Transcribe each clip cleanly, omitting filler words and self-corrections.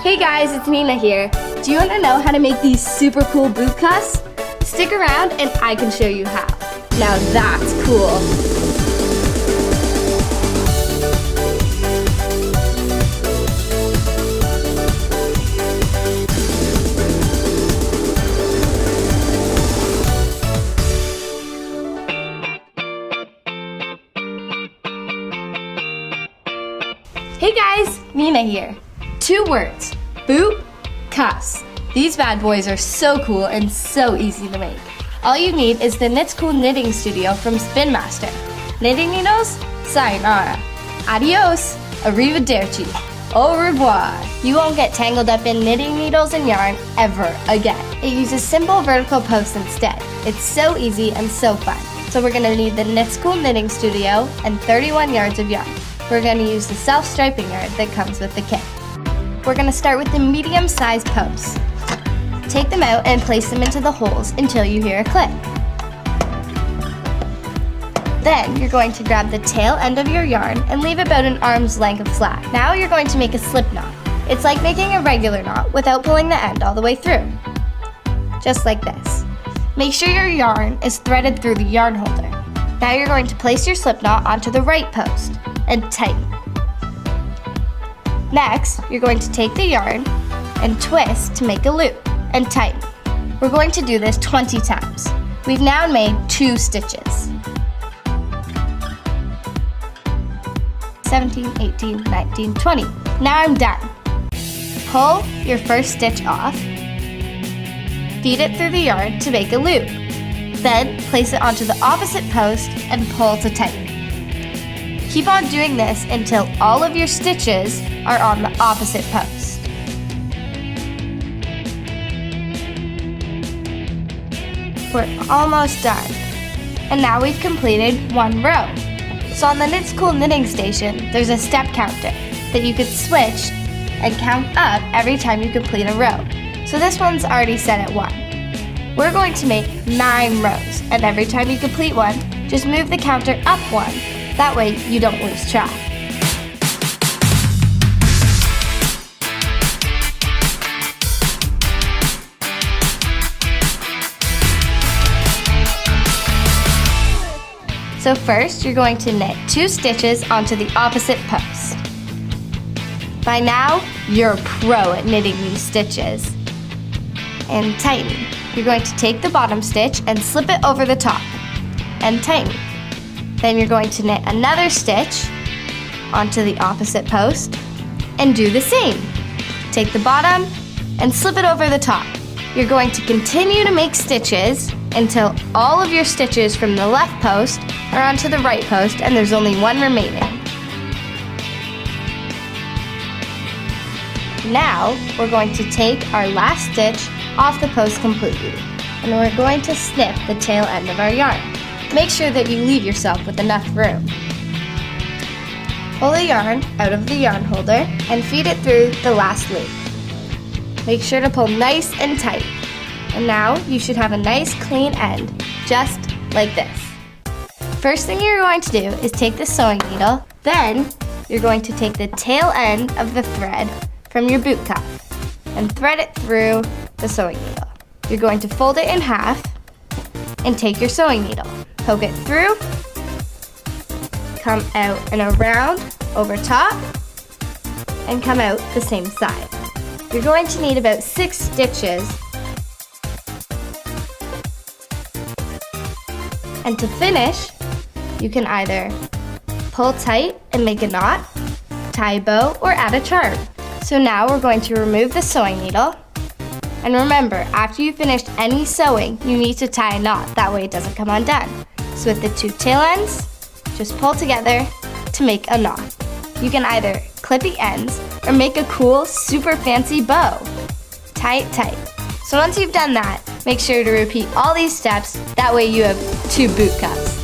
Hey guys, it's Nina here. Do you want to know how to make these super cool boot cuffs? Stick around and I can show you how. Now that's cool. Hey guys, Nina here. 2 words, boot cuffs. These bad boys are so cool and so easy to make. All you need is the Knits Cool Knitting Studio from Spin Master. Knitting needles? Sayonara. Adios. Arrivederci. Au revoir. You won't get tangled up in knitting needles and yarn ever again. It uses simple vertical posts instead. It's so easy and so fun. So we're gonna need the Knits Cool Knitting Studio and 31 yards of yarn. We're gonna use the self-striping yarn that comes with the kit. We're gonna start with the medium-sized posts. Take them out and place them into the holes until you hear a click. Then you're going to grab the tail end of your yarn and leave about an arm's length of slack. Now you're going to make a slip knot. It's like making a regular knot without pulling the end all the way through. Just like this. Make sure your yarn is threaded through the yarn holder. Now you're going to place your slip knot onto the right post and tighten. Next, you're going to take the yarn and twist to make a loop and tighten. We're going to do this 20 times. We've now made 2 stitches. 17, 18, 19, 20. Now I'm done. Pull your first stitch off, feed it through the yarn to make a loop. Then place it onto the opposite post and pull to tighten. Keep on doing this until all of your stitches are on the opposite post. We're almost done. And now we've completed 1 row. So on the Knits Cool Knitting Station, there's a step counter that you could switch and count up every time you complete a row. So this one's already set at 1. We're going to make 9 rows, and every time you complete one, just move the counter up 1. That way you don't lose track. So first, you're going to knit 2 stitches onto the opposite post. By now, you're a pro at knitting these stitches. And tighten. You're going to take the bottom stitch and slip it over the top and tighten. Then you're going to knit another stitch onto the opposite post and do the same. Take the bottom and slip it over the top. You're going to continue to make stitches until all of your stitches from the left post are onto the right post and there's only 1 remaining. Now we're going to take our last stitch off the post completely and we're going to snip the tail end of our yarn. Make sure that you leave yourself with enough room. Pull the yarn out of the yarn holder and feed it through the last loop. Make sure to pull nice and tight. And now you should have a nice clean end, just like this. First thing you're going to do is take the sewing needle, then you're going to take the tail end of the thread from your boot cuff and thread it through the sewing needle. You're going to fold it in half and take your sewing needle. Poke it through, come out and around, over top, and come out the same side. You're going to need about 6 stitches. And to finish, you can either pull tight and make a knot, tie a bow, or add a charm. So now we're going to remove the sewing needle. And remember, after you've finished any sewing, you need to tie a knot, that way it doesn't come undone. So with the 2 tail ends, just pull together to make a knot. You can either clip the ends or make a cool, super fancy bow. Tie it tight. So once you've done that, make sure to repeat all these steps, that way you have 2 boot cuffs.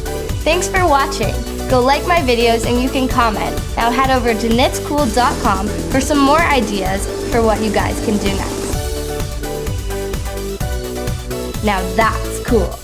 Thanks for watching. Go like my videos and you can comment. Now head over to knitscool.com for some more ideas for what you guys can do next. Now that's cool.